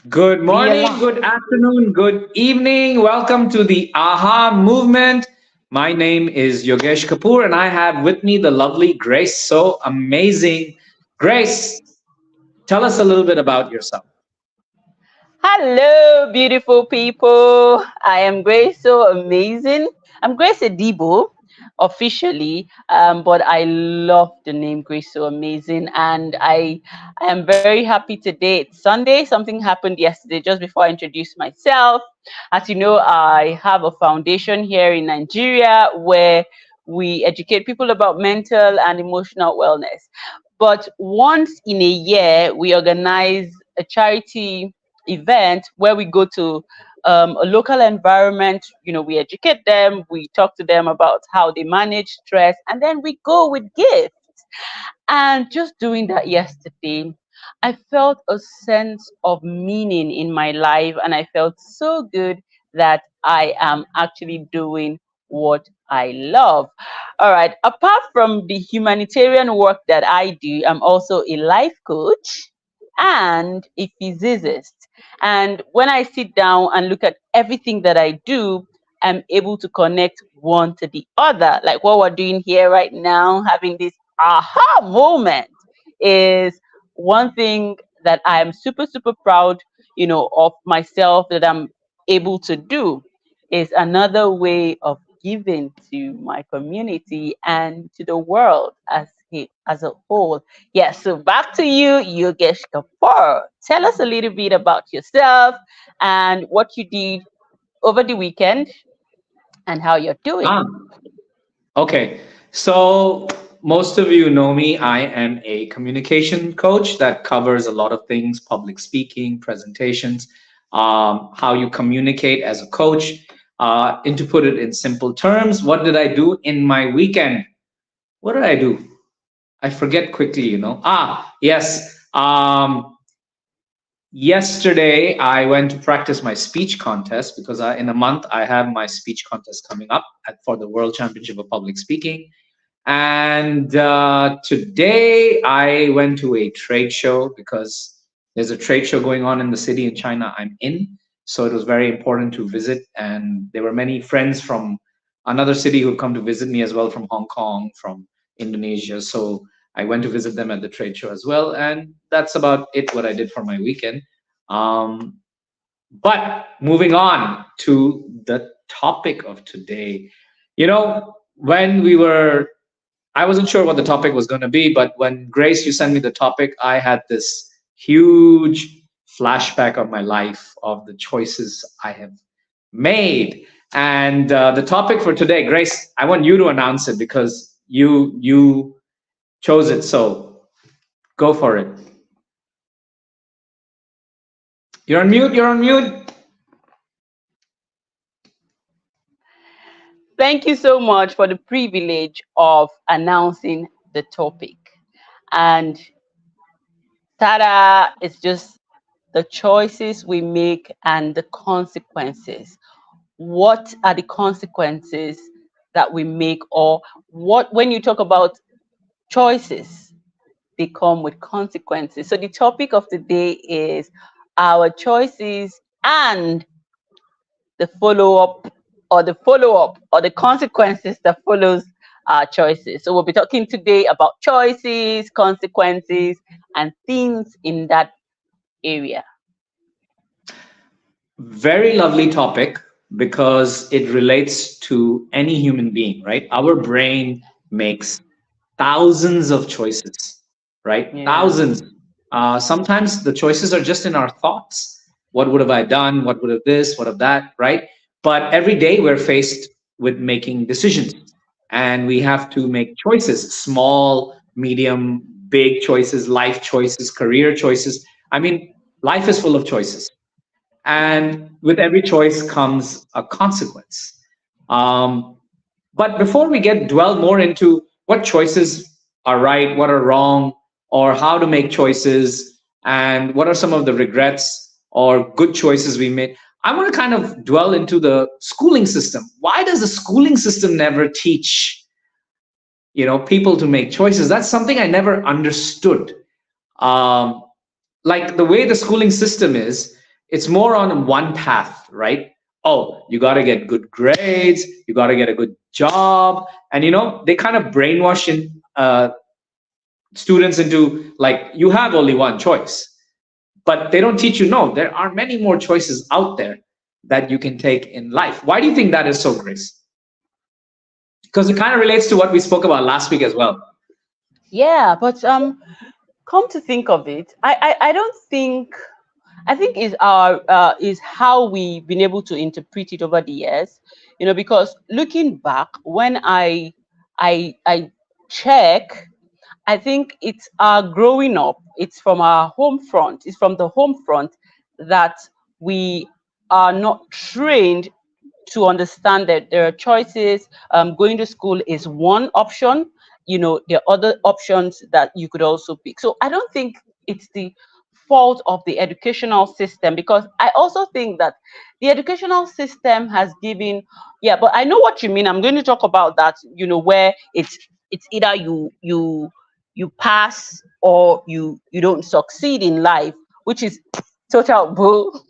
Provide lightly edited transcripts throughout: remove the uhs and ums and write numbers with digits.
Good We morning, alive. good afternoon, good evening. Welcome to the AHA movement. My name is Yogesh Kapoor, and I have with me the lovely Grace. So amazing. Grace, tell us a little bit about yourself. Hello, beautiful people. I am Grace So Amazing. I'm Grace Edibo officially, but I love the name Grace So Amazing, and I am very happy today. It's Sunday. Something happened yesterday just before I introduce myself. As you know, I have a foundation here in Nigeria where we educate people about mental and emotional wellness. But once in a year, we organize a charity event where we go to a local environment. We educate them, we talk to them about how they manage stress, and then we go with gifts. And just doing that yesterday, I felt a sense of meaning in my life, and I felt so good that I am actually doing what I love. All right, apart from the humanitarian work that I do, I'm also a life coach and a physicist. And when I sit down and look at everything that I do, I'm able to connect one to the other. Like what we're doing here right now, having this aha moment is one thing that I am super, super proud, of myself that I'm able to do is another way of giving to my community and to the world as a whole. Yes, so back to you, Yogesh Kapoor. Tell us a little bit about yourself and what you did over the weekend and how you're doing. Ah, okay. So, most of you know me. I am a communication coach that covers a lot of things: public speaking, presentations, how you communicate as a coach. And to put it in simple terms, what did I do in my weekend? What did I do? I forget quickly. Yes. Yesterday, I went to practice my speech contest because in a month I have my speech contest coming up for the World Championship of Public Speaking. And today I went to a trade show because there's a trade show going on in the city in China I'm in. So it was very important to visit. And there were many friends from another city who've come to visit me as well, from Hong Kong, from Indonesia. So I went to visit them at the trade show as well. And that's about it, what I did for my weekend. Um, but moving on to the topic of today, when I wasn't sure what the topic was going to be, but when Grace, you sent me the topic, I had this huge flashback of my life, of the choices I have made. And the topic for today, Grace, I want you to announce it because you chose it. So go for it. You're on mute. You're on mute. Thank you so much for the privilege of announcing the topic. And tada, it's just the choices we make and the consequences. What are the consequences that we make, or what, when you talk about choices, they come with consequences. So the topic of the day is our choices and the consequences that follows our choices. So we'll be talking today about choices, consequences, and things in that area. Very lovely topic because it relates to any human being, right? Our brain makes thousands of choices, right? Yeah. Thousands. Sometimes the choices are just in our thoughts. What would have I done? What would have this? What of that, right? But every day we're faced with making decisions and we have to make choices: small, medium, big choices, life choices, career choices. I mean, life is full of choices, Yeah. and with every choice comes a consequence. Um, but before we get dwell more into what choices are right, what are wrong, or how to make choices, and what are some of the regrets or good choices we made, I want to kind of dwell into the schooling system. Why does the schooling system never teach people to make choices? That's something I never understood. Um, like the way the schooling system is, it's more on one path, right? Oh, you got to get good grades, you got to get a good job, and they kind of brainwash students into like you have only one choice, but they don't teach you no, there are many more choices out there that you can take in life. Why do you think that is so, Grace? Because it kind of relates to what we spoke about last week as well. Yeah, but come to think of it, I don't think, I think is our is how we've been able to interpret it over the years, because looking back, when I check, I think it's our growing up, it's from our home front, it's from the home front that we are not trained to understand that there are choices. Going to school is one option. There are other options that you could also pick. So I don't think it's the fault of the educational system, because I also think that the educational system has given, yeah, but I know what you mean. I'm going to talk about that, where it's either you pass or you don't succeed in life, which is total bull.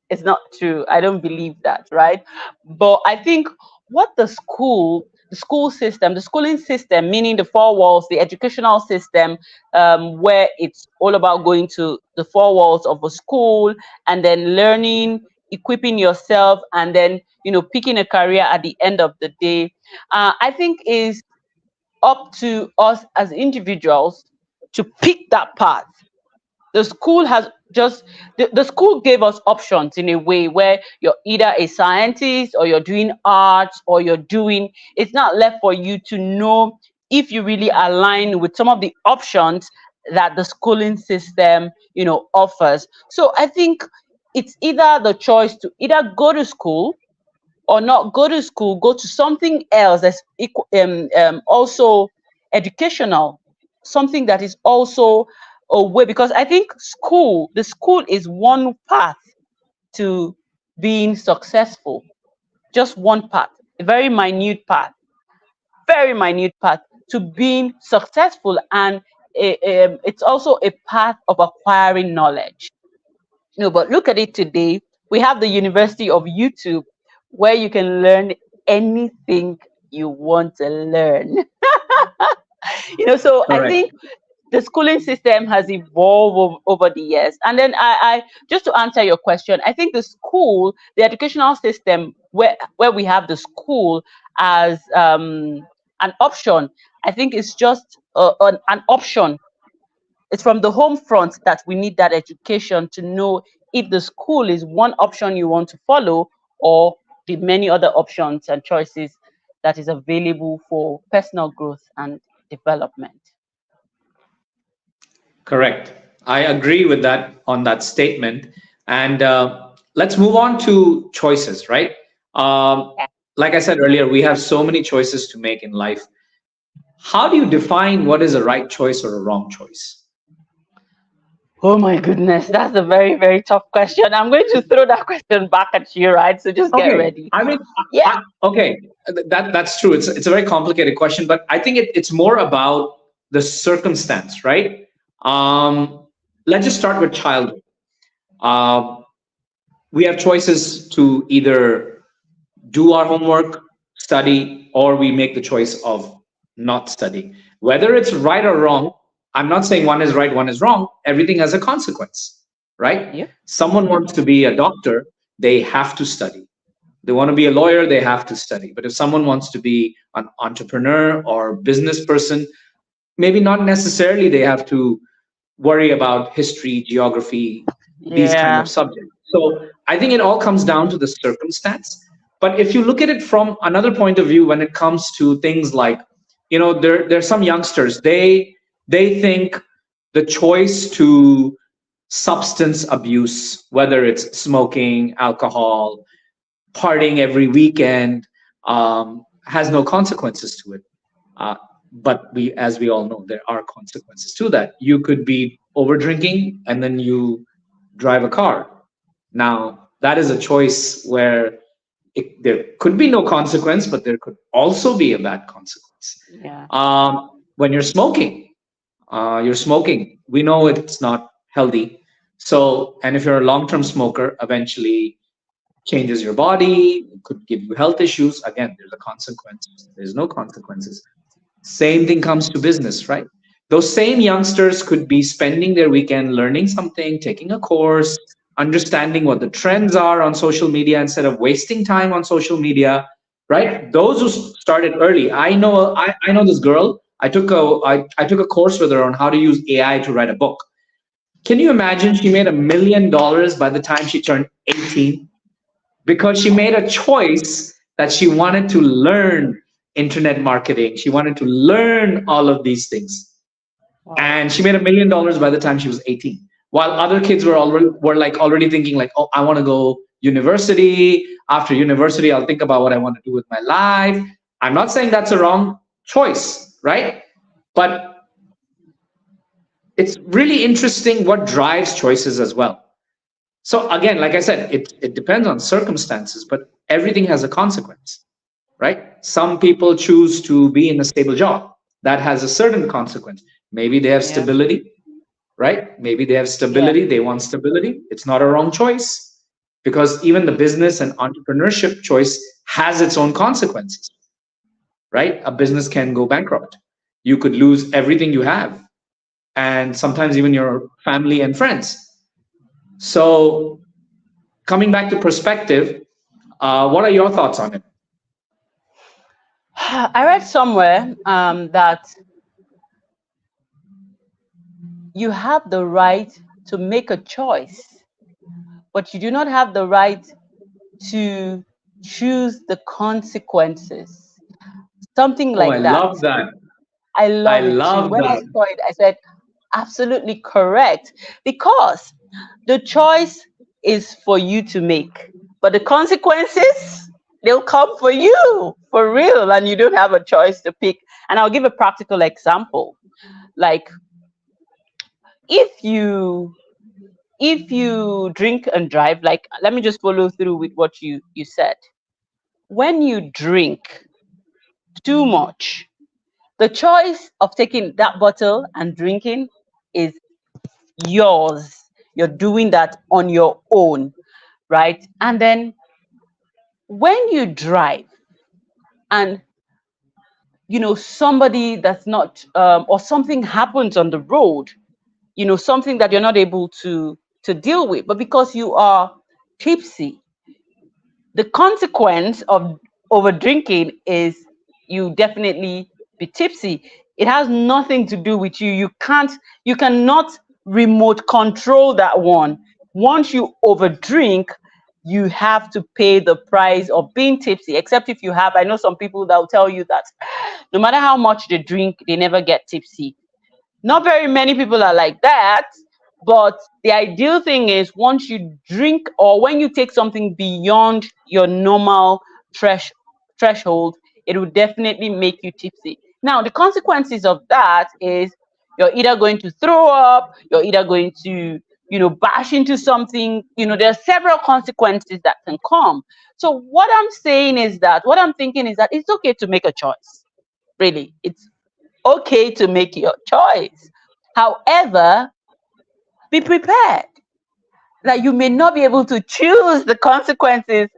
It's not true. I don't believe that, right? But I think what the school system, the schooling system, meaning the four walls, the educational system, where it's all about going to the four walls of a school and then learning, equipping yourself, and then picking a career at the end of the day. I think is up to us as individuals to pick that path. The school has just the school gave us options in a way where you're either a scientist or you're doing arts or you're doing, it's not left for you to know if you really align with some of the options that the schooling system offers. So I think it's either the choice to either go to school or not go to school, go to something else that's also educational, something that is also a way, because I think the school is one path to being successful, just one path, a very minute path to being successful, and it's also a path of acquiring knowledge. No, but look at it today. We have the University of YouTube, where you can learn anything you want to learn. So I Correct. think the schooling system has evolved over the years. And then I just to answer your question, I think the educational system, where we have the school as an option, I think it's just an option. It's from the home front that we need that education to know if the school is one option you want to follow, or the many other options and choices that is available for personal growth and development. Correct. I agree with that on that statement. And let's move on to choices, right? Um, like I said earlier, we have so many choices to make in life. How do you define what is a right choice or a wrong choice? Oh my goodness, that's a very, very tough question. I'm going to throw that question back at you, right? So just get Okay, ready. I mean, Yeah. okay, that's true. It's a very complicated question, but I think it's more about the circumstance, right? Um, let's just start with childhood. Um, we have choices to either do our homework, study, or we make the choice of not studying. Whether it's right or wrong, I'm not saying one is right, one is wrong. Everything has a consequence, right? Yeah. Someone wants to be a doctor, they have to study. They want to be a lawyer, they have to study. But if someone wants to be an entrepreneur or business person, maybe not necessarily they have to worry about history, geography, these kind of Yeah. subjects. So I think it all comes down to the circumstance. But if you look at it from another point of view, when it comes to things like, there's some youngsters, they think the choice to substance abuse, whether it's smoking, alcohol, partying every weekend, has no consequences to it. Uh, but as we all know, there are consequences to that. You could be over drinking and then you drive a car. Now, that is a choice where there could be no consequence, but there could also be a bad consequence. Yeah. When you're smoking, we know it's not healthy. So, and if you're a long-term smoker, eventually changes your body, could give you health issues. Again, there's a consequence. There's no consequences. Same thing comes to business, right? Those same youngsters could be spending their weekend learning something, taking a course, understanding what the trends are on social media instead of wasting time on social media, right? Those who started early. I know this girl. I took a course with her on how to use AI to write a book. Can you imagine she made $1 million by the time she turned 18? Because she made a choice that she wanted to learn internet marketing. She wanted to learn all of these things. Wow. And she made $1 million by the time she was 18. While other kids were already thinking like, oh, I want to go university. After university, I'll think about what I want to do with my life. I'm not saying that's a wrong choice, right? But it's really interesting what drives choices as well. So again, like I said, it depends on circumstances, but everything has a consequence, right? Some people choose to be in a stable job. That has a certain consequence. Maybe they have Yeah. stability, right? Maybe they have Yeah. stability, they want stability. It's not a wrong choice because even the business and entrepreneurship choice has its own consequences, right? A business can go bankrupt. You could lose everything you have and sometimes even your family and friends. So coming back to perspective, what are your thoughts on it? I read somewhere that you have the right to make a choice, but you do not have the right to choose the consequences. Something Oh, I like that. love that. I I love it too. love When I that. saw it, I said, absolutely correct. Because the choice is for you to make, but the consequences, they'll come for you for real, and you don't have a choice to pick. And I'll give a practical example. Like if you drink and drive, like let me just follow through with what you said. When you drink too much, the choice of taking that bottle and drinking is yours. You're doing that on your own, right? And then when you drive and somebody that's not or something happens on the road, something that you're not able to deal with, but because you are tipsy, the consequence of over drinking is you definitely be tipsy. It has nothing to do with you. You cannot remote control that one. Once you overdrink, you have to pay the price of being tipsy, except if you have, I know some people that will tell you that no matter how much they drink, they never get tipsy. Not very many people are like that, but the ideal thing is once you drink or when you take something beyond your normal thresh, threshold, it will definitely make you tipsy. Now, the consequences of that is you're either going to throw up, you're either going to, bash into something. There are several consequences that can come. So what I'm thinking is that it's okay to make a choice. Really, it's okay to make your choice. However, be prepared that you may not be able to choose the consequences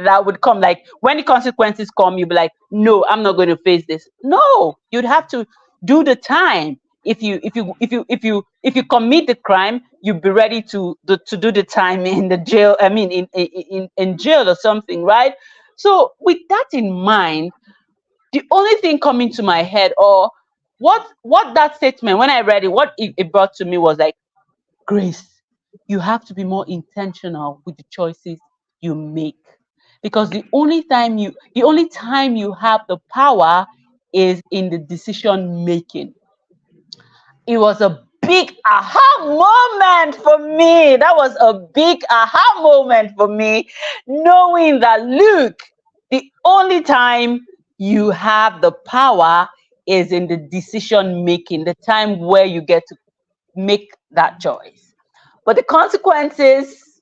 that would come. Like when the consequences come, you'll be like, no, I'm not going to face this. No, you'd have to do the time. If you commit the crime, you'd be ready to do the time in the jail. I mean, in jail or something, right? So with that in mind, the only thing coming to my head, or what that statement, when I read it, what it brought to me was like, Grace, you have to be more intentional with the choices you make, because the only time you have the power is in the decision making. It was a big aha moment for me. That was a big aha moment for me, knowing that, look, the only time you have the power is in the decision making, the time where you get to make that choice. But the consequences,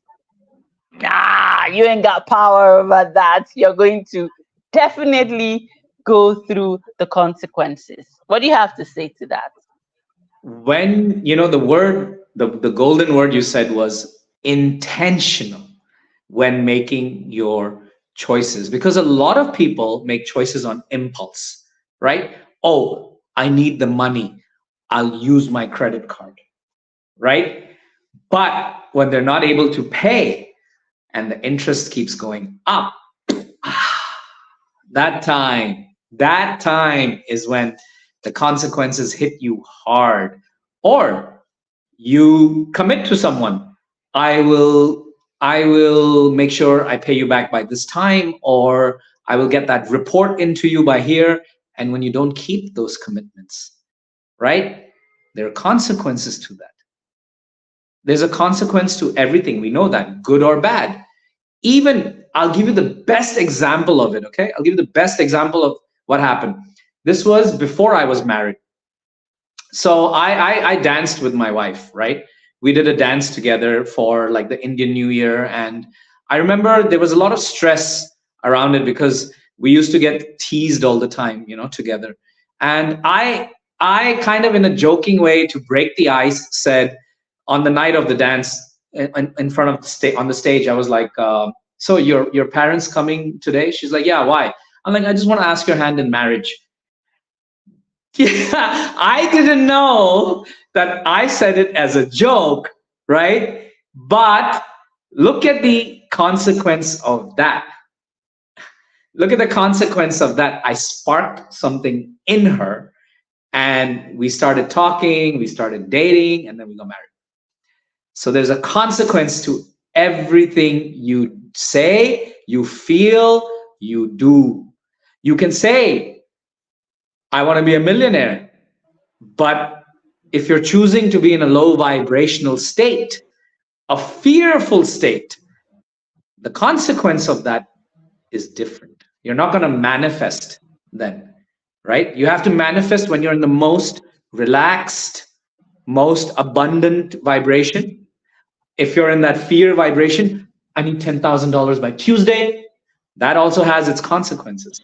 nah, you ain't got power over that. You're going to definitely go through the consequences. What do you have to say to that? When the word The golden word you said was intentional when making your choices, because a lot of people make choices on impulse, right? Oh, I need the money, I'll use my credit card, right? But when they're not able to pay and the interest keeps going up, that time is when the consequences hit you hard. Or you commit to someone, I will make sure I pay you back by this time, or I will get that report into you by here. And when you don't keep those commitments, right, there are consequences to that. There's a consequence to everything, we know that, good or bad. Even, I'll give you the best example of it, okay? I'll give you the best example of what happened. This was before I was married. So I danced with my wife, right? We did a dance together for like the Indian New Year, and I remember there was a lot of stress around it because we used to get teased all the time, together. And I kind of in a joking way to break the ice said on the night of the dance in front of the on the stage, I was like, "So your parents coming today?" She's like, "Yeah, why?" I'm like, "I just want to ask your hand in marriage." Yeah, I didn't know that I said it as a joke, right? But look at the consequence of that. Look at the consequence of that. I sparked something in her, and we started talking, we started dating, and then we got married. So there's a consequence to everything you say, you feel, you do. You can say, I want to be a millionaire. But if you're choosing to be in a low vibrational state, a fearful state, the consequence of that is different. You're not going to manifest then, right? You have to manifest when you're in the most relaxed, most abundant vibration. If you're in that fear vibration, I need $10,000 by Tuesday, that also has its consequences.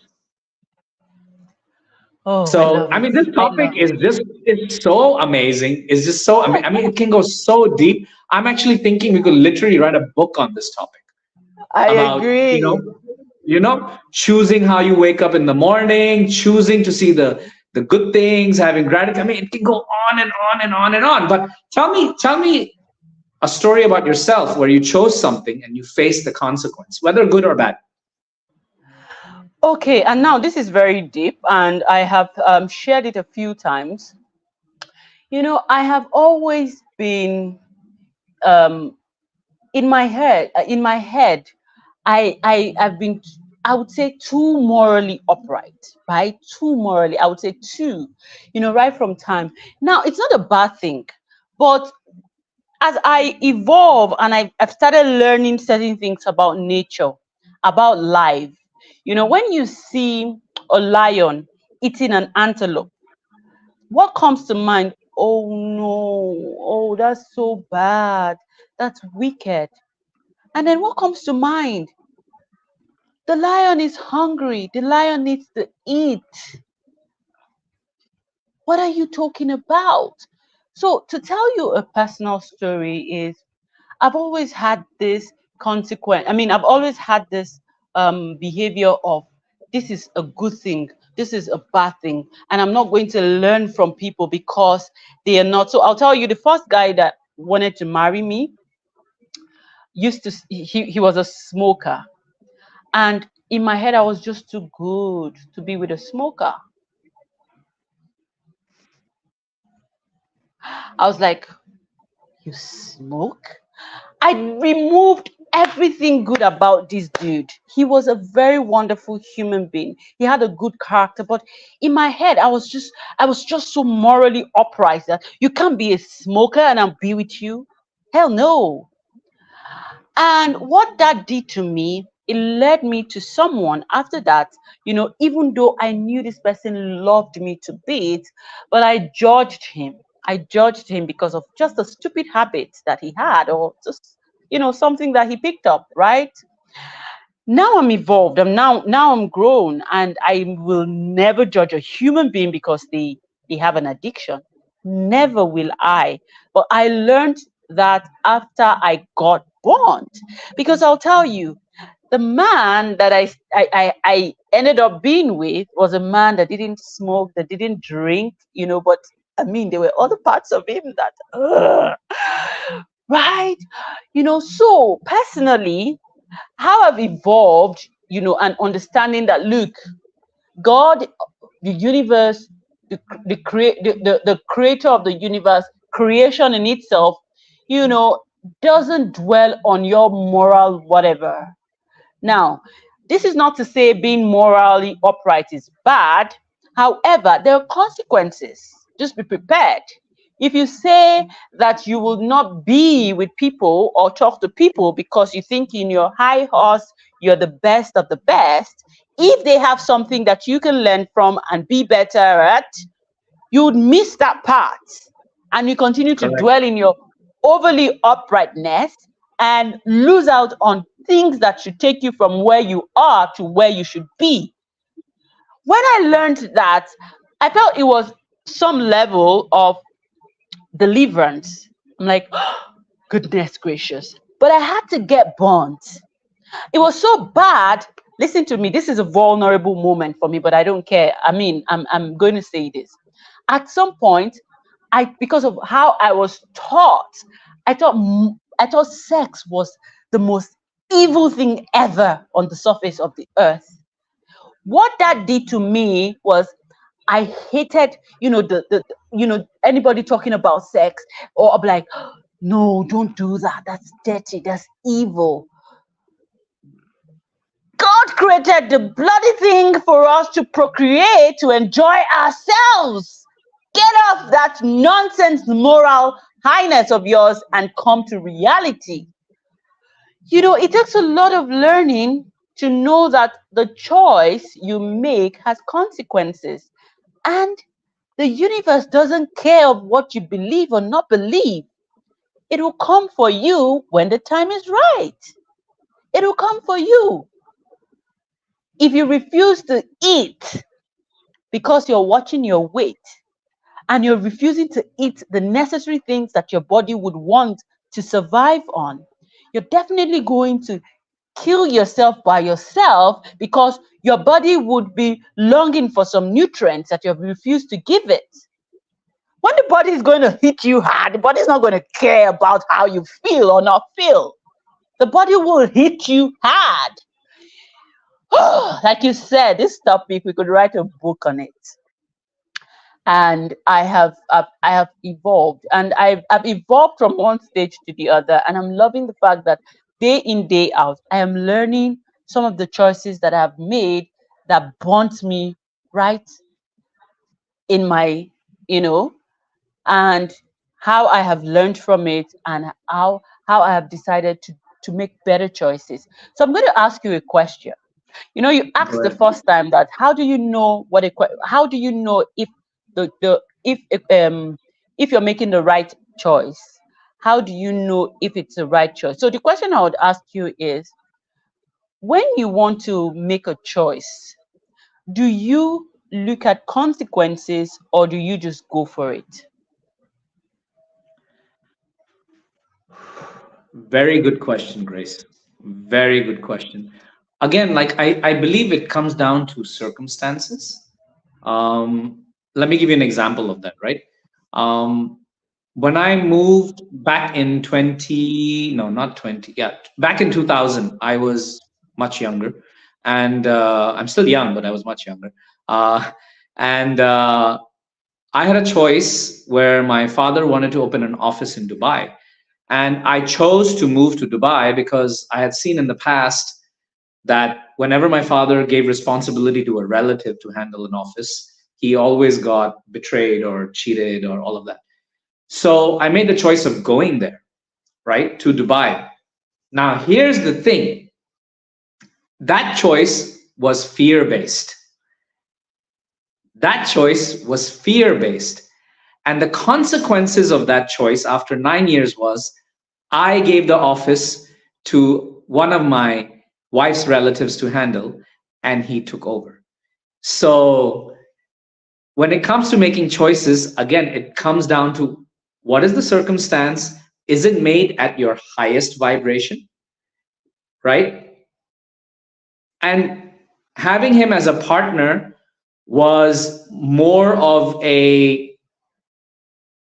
Oh, I So, love I it. mean, this I topic love is it. just it's so amazing. It's just so amazing. I mean, it can go so deep. I'm actually thinking we could literally write a book on this topic I about, agree. choosing how you wake up in the morning, choosing to see the good things, having gratitude. I mean, it can go on and on and on and on. But tell me a story about yourself where you chose something and you faced the consequence, whether good or bad. Okay, and now this is very deep, and I have shared it a few times. I have always been um, in my head, I've been, I would say, too morally upright, right? Too morally, I would say too, right from time. Now, it's not a bad thing, but as I evolve and I've started learning certain things about nature, about life, when you see a lion eating an antelope, what comes to mind? Oh no, oh, that's so bad, that's wicked. And then what comes to mind? The lion is hungry. The lion needs to eat. What are you talking about? So, to tell you a personal story is I've always had this consequence. I mean, I've always had this behavior of this is a good thing, this is a bad thing, and I'm not going to learn from people because they are not. So, I'll tell you the first guy that wanted to marry me used to, he was a smoker. And in my head, I was just too good to be with a smoker. I was like, you smoke? I removed everything good about this dude. He was a very wonderful human being. He had a good character, but in my head, I was just so morally upright that you can't be a smoker and I'll be with you. Hell no. And what that did to me, it led me to someone after that, even though I knew this person loved me to bits, but I judged him. I judged him because of just a stupid habit that he had, or just, something that he picked up, right? Now I'm evolved. Now I'm grown, and I will never judge a human being because they have an addiction. Never will I. But I learned that after I got burnt. Because I'll tell you, the man that I ended up being with was a man that didn't smoke, that didn't drink, but I mean, there were other parts of him that, right? So personally, how I've evolved, and understanding that, look, God, the universe, the creator of the universe, creation in itself, you know, doesn't dwell on your moral whatever. Now, this is not to say being morally upright is bad. However, there are consequences. Just be prepared. If you say that you will not be with people or talk to people because you think in your high horse you're the best of the best, if they have something that you can learn from and be better at, you would miss that part, and you continue to Correct. dwell in your overly uprightness and lose out on things that should take you from where you are to where you should be. When I learned that, I felt it was some level of deliverance. I'm like, goodness gracious. But I had to get burnt. It was so bad. Listen to me, this is a vulnerable moment for me, but I don't care. I mean, I'm going to say this. At some point, because of how I was taught, I thought sex was the most evil thing ever on the surface of the earth. What that did to me was I hated, anybody talking about sex, or I'm like, no, don't do that. That's dirty. That's evil. God created the bloody thing for us to procreate, to enjoy ourselves. Get off that nonsense moral highness of yours and come to reality. It takes a lot of learning to know that the choice you make has consequences. And the universe doesn't care of what you believe or not believe. It will come for you when the time is right. It will come for you. If you refuse to eat because you're watching your weight and you're refusing to eat the necessary things that your body would want to survive on, you're definitely going to kill yourself by yourself, because your body would be longing for some nutrients that you have refused to give it. When the body is going to hit you hard, the body is not going to care about how you feel or not feel. The body will hit you hard. Like you said, this topic, we could write a book on it. And I have evolved, and I've evolved from one stage to the other, and I'm loving the fact that day in, day out, I am learning some of the choices that I've made that burnt me right in my, you know and how I have learned from it, and how I have decided to make better choices. So I'm going to ask you a question. You asked the Right. first time that how do you know if you're making the right choice? How do you know if it's the right choice? So the question I would ask you is, when you want to make a choice, do you look at consequences or do you just go for it? Very good question, Grace. Very good question. Again, like I believe it comes down to circumstances. Let me give you an example of that, right? Um, when I moved back in 20, no, not 20, yeah, back in 2000, I was much younger. And I'm still young, but I was much younger. And I had a choice where my father wanted to open an office in Dubai. And I chose to move to Dubai because I had seen in the past that whenever my father gave responsibility to a relative to handle an office, he always got betrayed or cheated or all of that. So I made the choice of going there, right, to Dubai. Now, here's the thing, that choice was fear based. That choice was fear based. And the consequences of that choice after 9 years was I gave the office to one of my wife's relatives to handle, and he took over. So when it comes to making choices, again, it comes down to what is the circumstance? Is it made at your highest vibration? Right? And having him as a partner was more of a,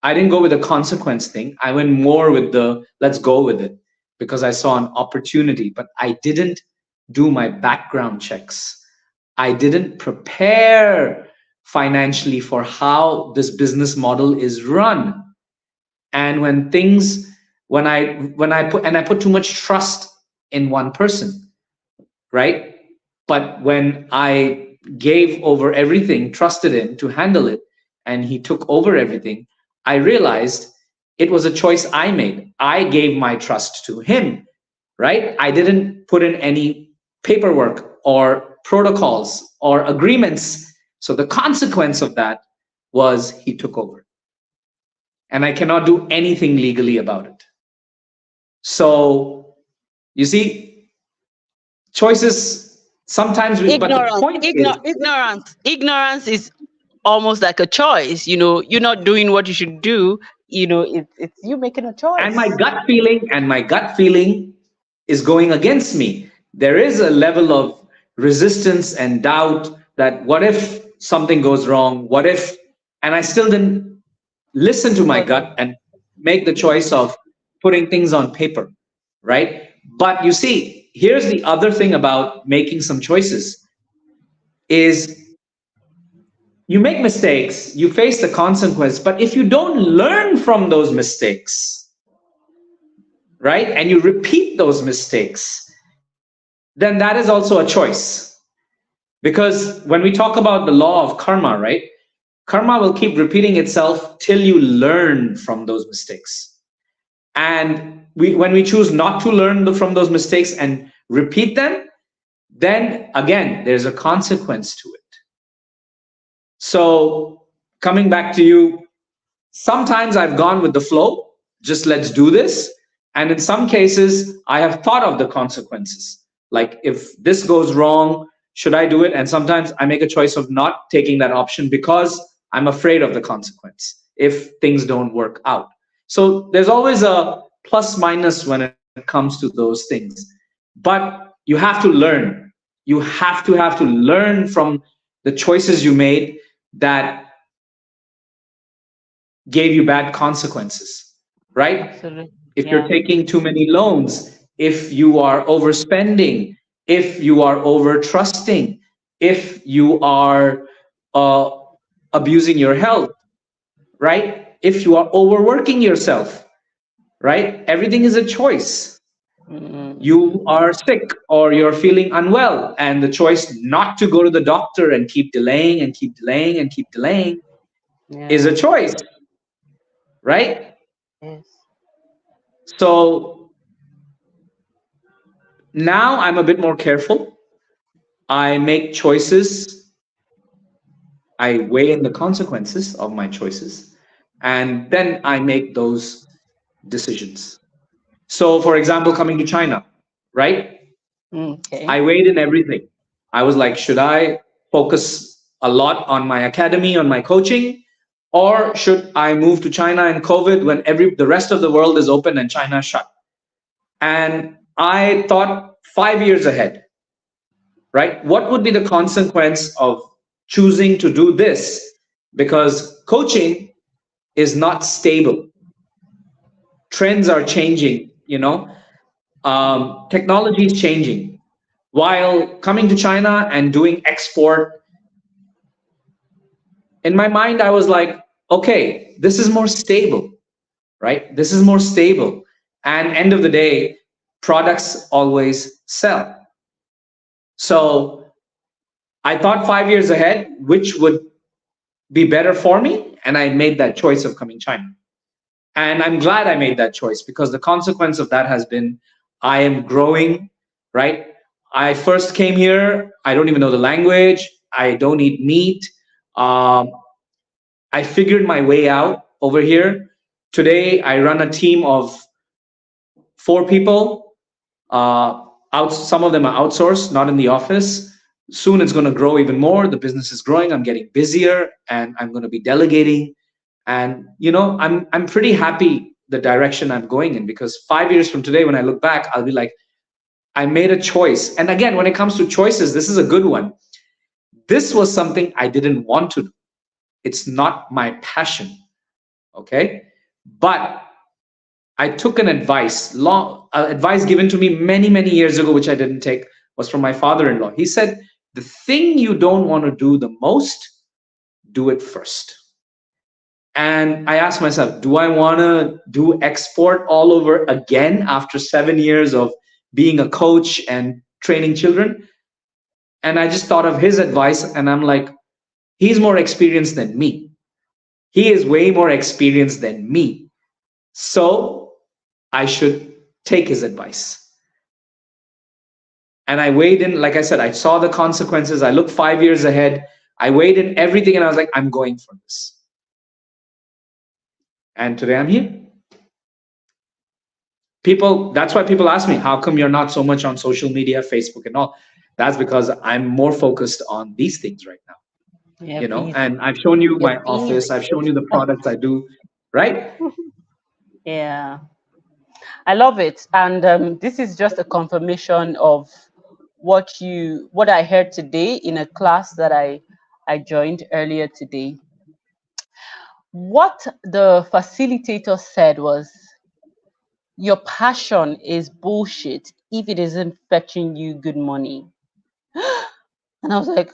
I didn't go with the consequence thing. I went more with the let's go with it because I saw an opportunity, but I didn't do my background checks. I didn't prepare financially for how this business model is run. And when I put too much trust in one person, right? But when I gave over everything, trusted him to handle it, and he took over everything, I realized it was a choice I made. I gave my trust to him, right? I didn't put in any paperwork or protocols or agreements. So the consequence of that was he took over. And I cannot do anything legally about it. So you see, choices sometimes we, but the point is, ignorance is almost like a choice. You're not doing what you should do. It's you making a and choice. my gut feeling is going against me. There is a level of resistance and doubt that what if something goes wrong? What if, and I still didn't listen to my gut and make the choice of putting things on paper, right? But you see, here's the other thing about making some choices is you make mistakes, you face the consequence, but if you don't learn from those mistakes, right, and you repeat those mistakes, then that is also a choice. Because when we talk about the law of karma, right, karma will keep repeating itself till you learn from those mistakes. And when we choose not to learn from those mistakes and repeat them, then again, there's a consequence to it. So coming back to you, sometimes I've gone with the flow, just let's do this. And in some cases, I have thought of the consequences. Like if this goes wrong, should I do it? And sometimes I make a choice of not taking that option because I'm afraid of the consequence if things don't work out. So there's always a plus minus when it comes to those things. But you have to learn. You have to learn from the choices you made that gave you bad consequences, right? Absolutely. If you're taking too many loans, if you are overspending, if you are over trusting, if you are abusing your health, right? If you are overworking yourself, right? Everything is a choice. You are sick or you're feeling unwell, and the choice not to go to the doctor and keep delaying and keep delaying and keep delaying is a choice, right? Yes. So now I'm a bit more careful. I make choices. I weigh in the consequences of my choices, and then I make those decisions. So, for example, coming to China, right? Okay. I weighed in everything. I was like, should I focus a lot on my academy, on my coaching, or should I move to China in COVID when the rest of the world is open and China shut? And I thought 5 years ahead, right? What would be the consequence of choosing to do this? Because coaching is not stable. Trends are changing, technology is changing. While coming to China and doing export, in my mind, I was like, okay, this is more stable, right? This is more stable. And end of the day, products always sell. So I thought 5 years ahead, which would be better for me. And I made that choice of coming China. And I'm glad I made that choice because the consequence of that has been I am growing, right? I first came here, I don't even know the language, I don't eat meat. I figured my way out over here. Today, I run a team of 4 people. Some of them are outsourced, not in the office. soon it's going to grow even more. The business is growing. I'm getting busier, and I'm going to be delegating. And I'm pretty happy the direction I'm going in, because 5 years from today, when I look back, I'll be like, I made a choice. And again, when it comes to choices, this is a good one. This was something I didn't want to do. It's not my passion. Okay. But I took an advice given to me many, many years ago, which I didn't take, was from my father-in-law. He said, the thing you don't want to do the most, do it first. And I asked myself, do I want to do export all over again after 7 years of being a coach and training children? And I just thought of his advice, and I'm like, he's more experienced than me. He is way more experienced than me. So I should take his advice. And I weighed in, like I said, I saw the consequences. I looked 5 years ahead. I weighed in everything, and I was like, I'm going for this. And today I'm here. That's why people ask me, how come you're not so much on social media, Facebook and all? That's because I'm more focused on these things right now. Yeah, and I've shown you my office. I've shown you the products I do, right? Yeah, I love it. And this is just a confirmation of what I heard today in a class that I joined earlier today. What the facilitator said was, your passion is bullshit if it isn't fetching you good money. And I was like,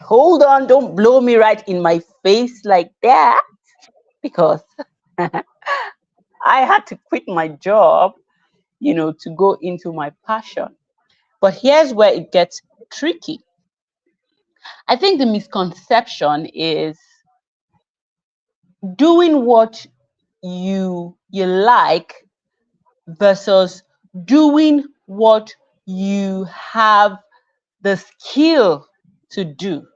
hold on, don't blow me right in my face like that, because I had to quit my job, to go into my passion. But here's where it gets tricky. I think the misconception is doing what you like versus doing what you have the skill to do.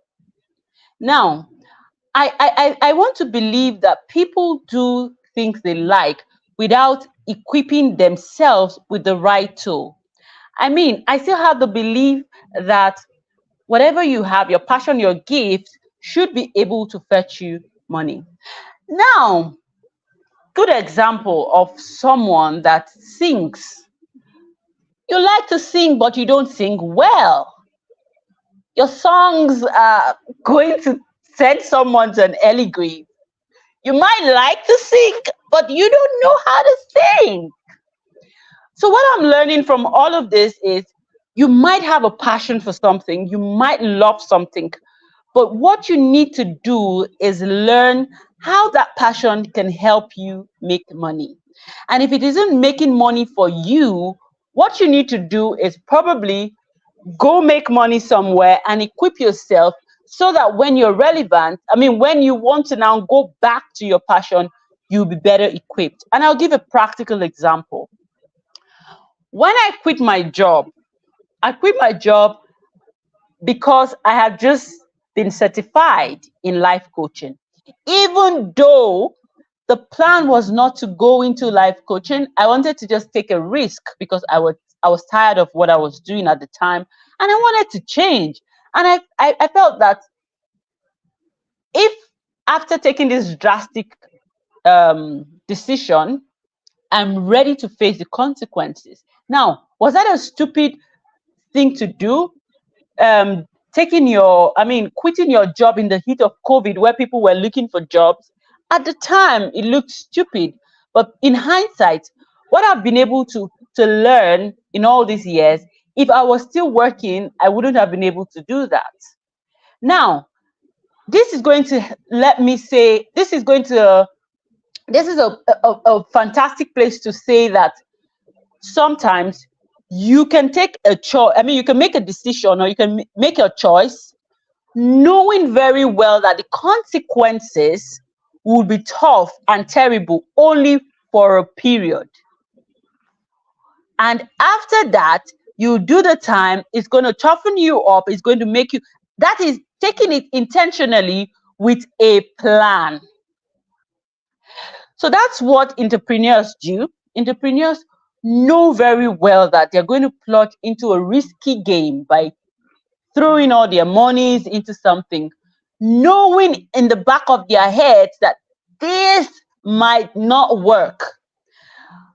Now, I want to believe that people do things they like without equipping themselves with the right tool. I mean, I still have the belief that whatever you have, your passion, your gift, should be able to fetch you money. Now, good example of someone that sings. You like to sing, but you don't sing well. Your songs are going to send someone to an early grave. You might like to sing, but you don't know how to sing. So what I'm learning from all of this is, you might have a passion for something, you might love something, but what you need to do is learn how that passion can help you make money. And if it isn't making money for you, what you need to do is probably go make money somewhere and equip yourself, so that when you're relevant, when you want to now go back to your passion, you'll be better equipped. And I'll give a practical example. When I quit my job because I had just been certified in life coaching. Even though the plan was not to go into life coaching, I wanted to just take a risk, because I was tired of what I was doing at the time, and I wanted to change. And I felt that if, after taking this drastic decision, I'm ready to face the consequences. Now, was that a stupid thing to do? Quitting your job in the heat of COVID, where people were looking for jobs. At the time, it looked stupid. But in hindsight, what I've been able to learn in all these years, if I was still working, I wouldn't have been able to do that. Now, this is going to let me say, this is a fantastic place to say that sometimes you can take a choice. You can make a decision, or you can make a choice, knowing very well that the consequences will be tough and terrible only for a period. And after that, you do the time, it's going to toughen you up, it's going to make you, that is taking it intentionally with a plan. So that's what entrepreneurs do. Entrepreneurs know very well that they're going to plunge into a risky game by throwing all their monies into something, knowing in the back of their heads that this might not work.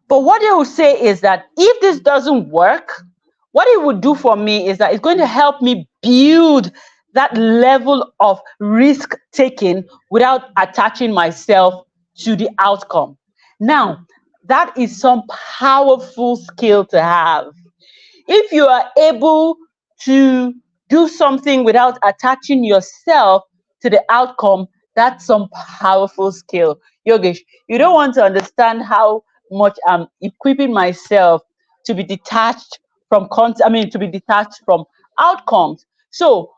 But what they will say is that if this doesn't work, what it would do for me is that it's going to help me build that level of risk taking without attaching myself to the outcome. Now, that is some powerful skill to have. If you are able to do something without attaching yourself to the outcome, that's some powerful skill. Yogesh, you don't want to understand how much I'm equipping myself to be detached from to be detached from outcomes. So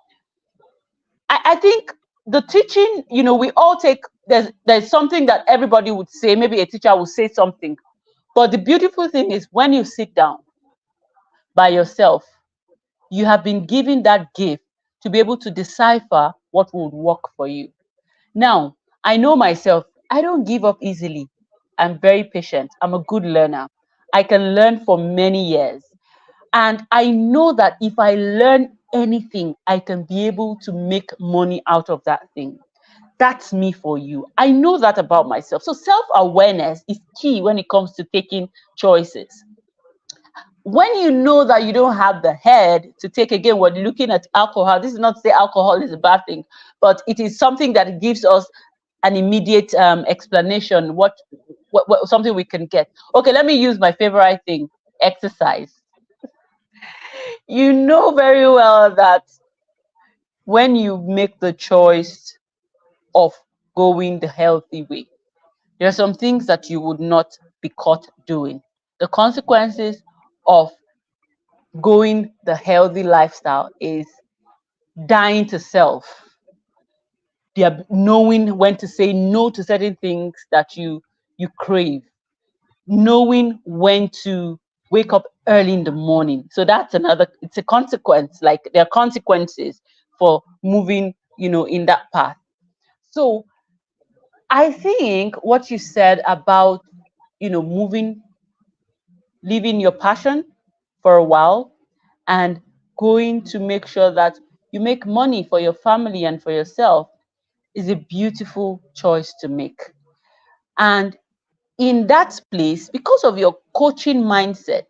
I think the teaching, we all take, there's something that everybody would say, maybe a teacher will say something. But the beautiful thing is when you sit down by yourself, you have been given that gift to be able to decipher what would work for you. Now, I know myself, I don't give up easily. I'm very patient. I'm a good learner. I can learn for many years. And I know that if I learn anything, I can be able to make money out of that thing. That's me for you. I know that about myself. So self awareness is key when it comes to taking choices. When you know that you don't have the head to take, again, we're looking at alcohol. This is not to say alcohol is a bad thing, but it is something that gives us an immediate explanation, what something we can get. Okay, let me use my favorite thing, exercise. You know very well that when you make the choice of going the healthy way, there are some things that you would not be caught doing. The consequences of going the healthy lifestyle is dying to self. They are knowing when to say no to certain things that you crave, knowing when to wake up early in the morning. So that's another, it's a consequence. Like there are consequences for moving, in that path. So I think what you said about, moving, leaving your passion for a while and going to make sure that you make money for your family and for yourself is a beautiful choice to make. And in that place, because of your coaching mindset,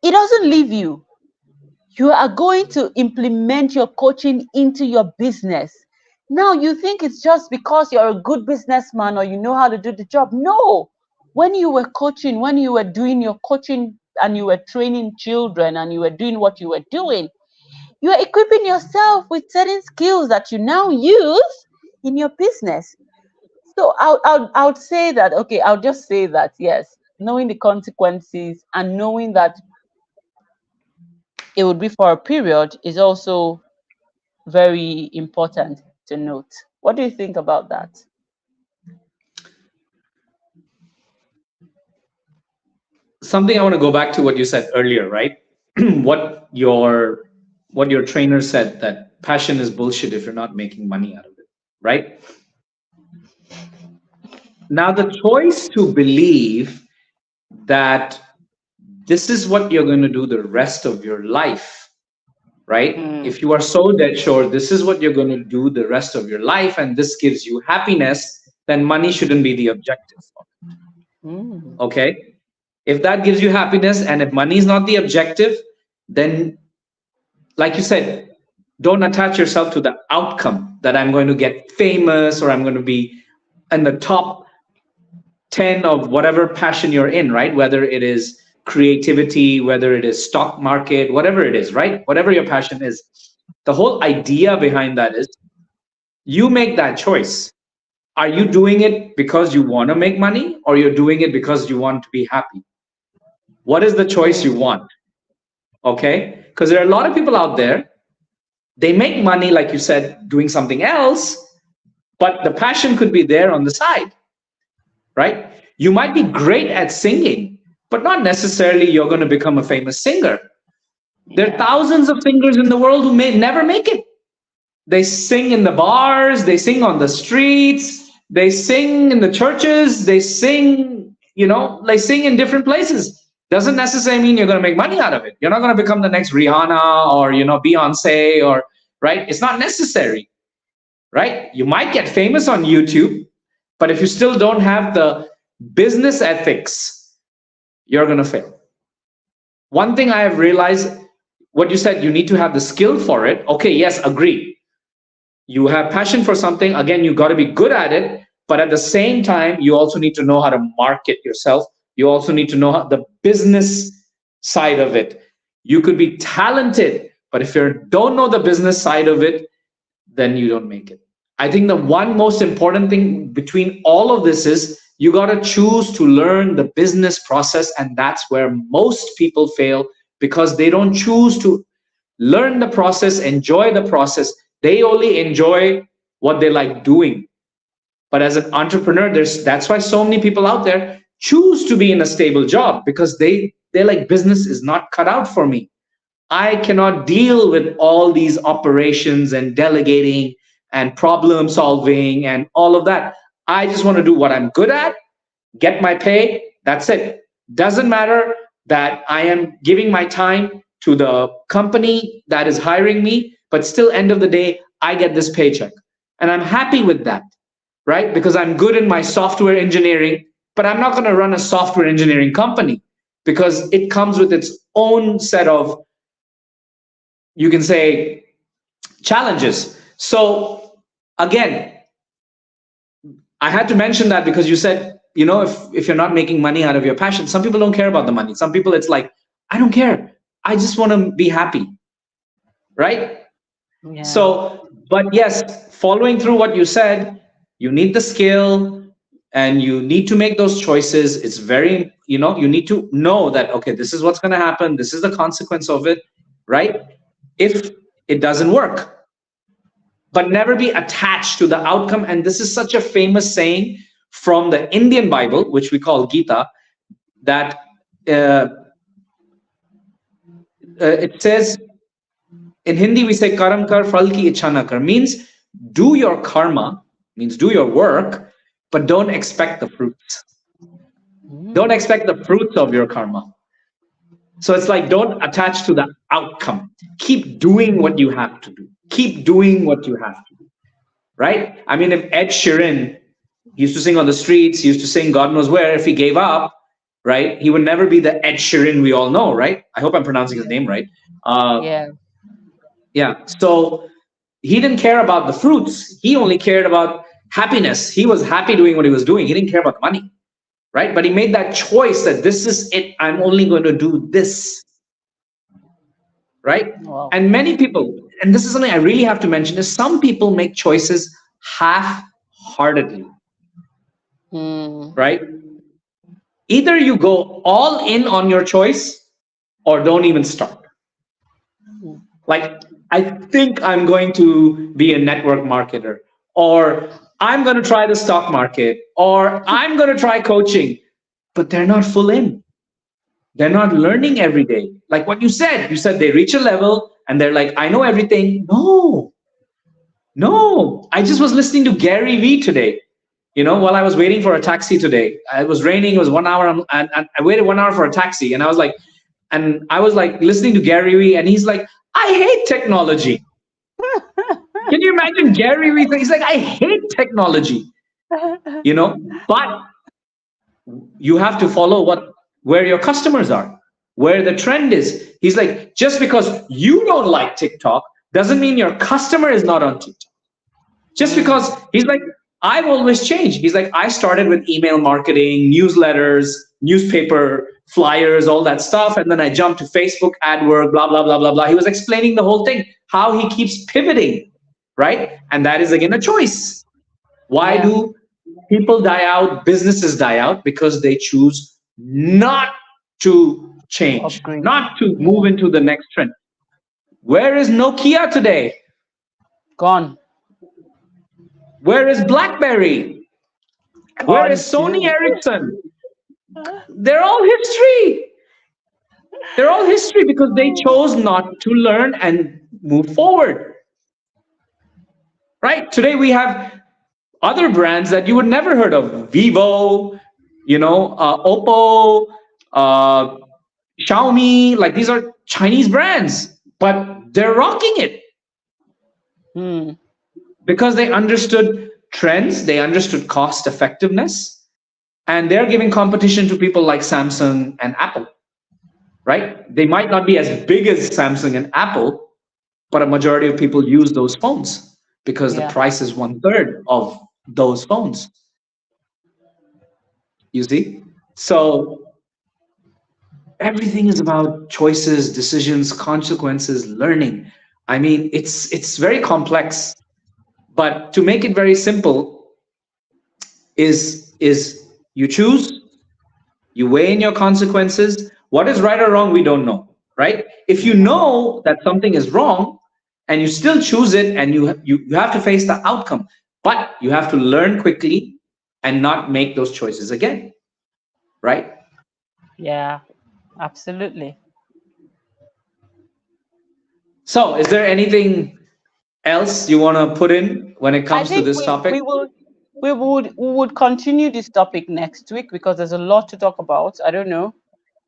it doesn't leave you. You are going to implement your coaching into your business. Now, you think it's just because you're a good businessman or you know how to do the job. No. When you were coaching, when you were doing your coaching and you were training children and you were doing what you were doing, you are equipping yourself with certain skills that you now use in your business. So I would say that, okay, I'll just say that, yes, knowing the consequences and knowing that it would be for a period is also very important to note. What do you think about that? Something I want to go back to what you said earlier, right? what your what your trainer said, that passion is bullshit if you're not making money out of it, right? Now the choice to believe that this is what you're going to do the rest of your life, right? Mm, If you are so dead sure this is what you're going to do the rest of your life and this gives you happiness, then money shouldn't be the objective. mm, Okay? If that gives you happiness and if money is not the objective, then, like you said, don't attach yourself to the outcome that I'm going to get famous or I'm going to be in the top 10 of whatever passion you're in, right? Whether it is creativity, whether it is stock market, whatever it is, right? Whatever your passion is. The whole idea behind that is you make that choice. Are you doing it because you want to make money or you're doing it because you want to be happy? What is the choice you mm, want? Okay? Because there are a lot of people out there, they make money, like you said, doing something else, but the passion could be there on the side, right? You might be great at singing, but not necessarily you're going to become a famous singer. There are yeah. thousands of singers in the world who may never make it. They sing in the bars, they sing on the streets, they sing in the churches, they sing, they sing in different places. doesn't necessarily mean you're going to make money out of it. You're not going to become the next Rihanna or, Beyonce, or, right? It's not necessary, right? You might get famous on YouTube, but if you still don't have the business ethics, you're going to fail. One thing I have realized, what you said, you need to have the skill for it. Okay, yes, agree. You have passion for something. Again, you got to be good at it. But at the same time, you also need to know how to market yourself. You also need to know the business side of it. You could be talented, but if you don't know the business side of it, then you don't make it. I think the one most important thing between all of this is you got to choose to learn the business process. And that's where most people fail, because they don't choose to learn the process, enjoy the process. They only enjoy what they like doing. But as an entrepreneur, that's why so many people out there choose to be in a stable job, because they're like, business is not cut out for me. I cannot deal with all these operations and delegating and problem solving and all of that. I just want to do what I'm good at, get my pay. That's it. Doesn't matter that I am giving my time to the company that is hiring me, but still, end of the day, I get this paycheck. And I'm happy with that, right? Because I'm good in my software engineering, but I'm not going to run a software engineering company, because it comes with its own set of, you can say, challenges. So again, I had to mention that because you said, if you're not making money out of your passion, some people don't care about the money. Some people, it's like, I don't care. I just want to be happy, right? Yeah. So, but yes, following through what you said, you need the skill and you need to make those choices. It's very, you need to know that, okay, this is what's going to happen. This is the consequence of it, right? If it doesn't work, but never be attached to the outcome. And this is such a famous saying from the Indian Bible, which we call Gita, that it says, in Hindi, we say, karam kar phal ki ichha na kar, means do your karma, means do your work, but don't expect the fruits. Don't expect the fruits of your karma. So it's like, don't attach to the outcome. Keep doing what you have to do. Keep doing what you have to do, right? I mean, if Ed Sheeran, he used to sing on the streets, he used to sing God knows where, if he gave up, right, he would never be the Ed Sheeran we all know, right? I hope I'm pronouncing his name right. Yeah. So he didn't care about the fruits. He only cared about happiness. He was happy doing what he was doing. He didn't care about the money, right? But he made that choice that this is it. I'm only going to do this, right? Wow. And many people, and this is something I really have to mention, is some people make choices half-heartedly, right? Either you go all in on your choice or don't even start. Like, I think I'm going to be a network marketer, or I'm going to try the stock market, or I'm going to try coaching, but they're not full in. They're not learning every day. Like what you said they reach a level and they're like, I know everything. No. I just was listening to Gary Vee today, while I was waiting for a taxi today. It was raining, it was 1 hour, and I waited 1 hour for a taxi, and I was like listening to Gary Vee, and he's like, I hate technology. Can you imagine Gary Vee? He's like, I hate technology, but you have to follow where your customers are, where the trend is. He's like, just because you don't like TikTok doesn't mean your customer is not on TikTok. Just because, he's like, I've always changed. He's like, I started with email marketing, newsletters, newspaper, flyers, all that stuff. And then I jumped to Facebook, AdWords, blah, blah, blah, blah, blah. He was explaining the whole thing, how he keeps pivoting, right? And that is, again, a choice. Why do people die out, businesses die out? Because they choose not to change, not to move into the next trend. Where is Nokia today? Gone. Where is BlackBerry? Where is Sony Ericsson? They're all history. They're all history because they chose not to learn and move forward. Right? Today we have other brands that you would never heard of. Vivo, Oppo, Xiaomi, like these are Chinese brands, but they're rocking it because they understood trends, they understood cost effectiveness, and they're giving competition to people like Samsung and Apple, right? They might not be as big as Samsung and Apple, but a majority of people use those phones because the price is 1/3 of those phones. You see? So everything is about choices, decisions, consequences, learning. I mean, it's very complex, but to make it very simple is you choose, you weigh in your consequences. What is right or wrong, we don't know, right? If you know that something is wrong and you still choose it, and you have to face the outcome, but you have to learn quickly and not make those choices again, right? Yeah, absolutely. So is there anything else you want to put in when it I comes to think this topic? we would continue this topic next week because there's a lot to talk about. I don't know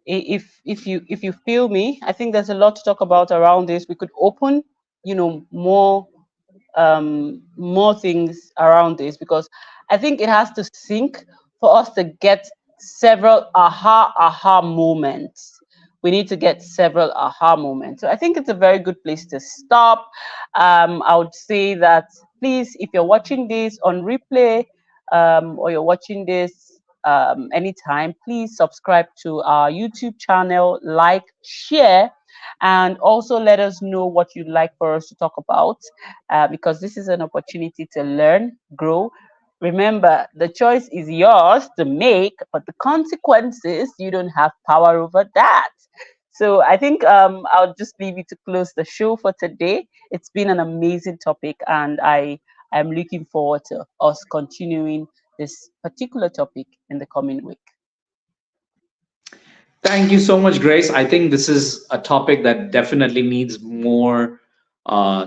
if you feel me. I think there's a lot to talk about around this. We could open, more things around this, because I think it has to sink for us to get several aha moments. We need to get several aha moments. So I think it's a very good place to stop. I would say that, please, if you're watching this on replay, or you're watching this anytime, please subscribe to our YouTube channel, like, share, and also let us know what you'd like for us to talk about, because this is an opportunity to learn, grow. Remember, the choice is yours to make, but the consequences, you don't have power over that. So I think I'll just leave you to close the show for today. It's been an amazing topic, and I'm looking forward to us continuing this particular topic in the coming week. Thank you so much, Grace. I think this is a topic that definitely needs more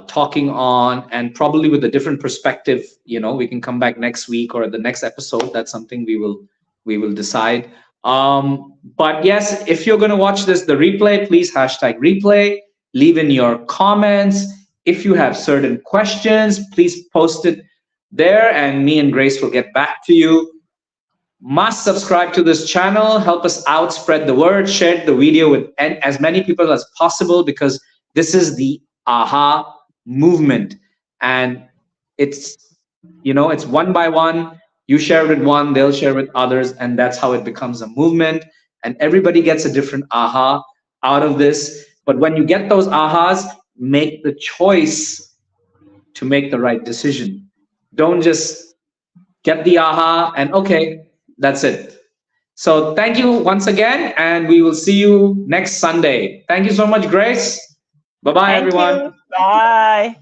talking on, and probably with a different perspective. We can come back next week or the next episode. That's something we will decide. But yes, if you're going to watch this, the replay, please hashtag replay. Leave in your comments. If you have certain questions, please post it there, and me and Grace will get back to you. Must subscribe to this channel, help us out, spread the word, share the video with as many people as possible, because this is the aha movement, and it's one by one. You share with one, they'll share with others, and that's how it becomes a movement, and everybody gets a different aha out of this. But when you get those ahas, make the choice to make the right decision. Don't just get the aha and okay, that's it. So thank you once again, and we will see you next Sunday. Thank you so much, Grace. Bye-bye, Thank everyone. you. Bye.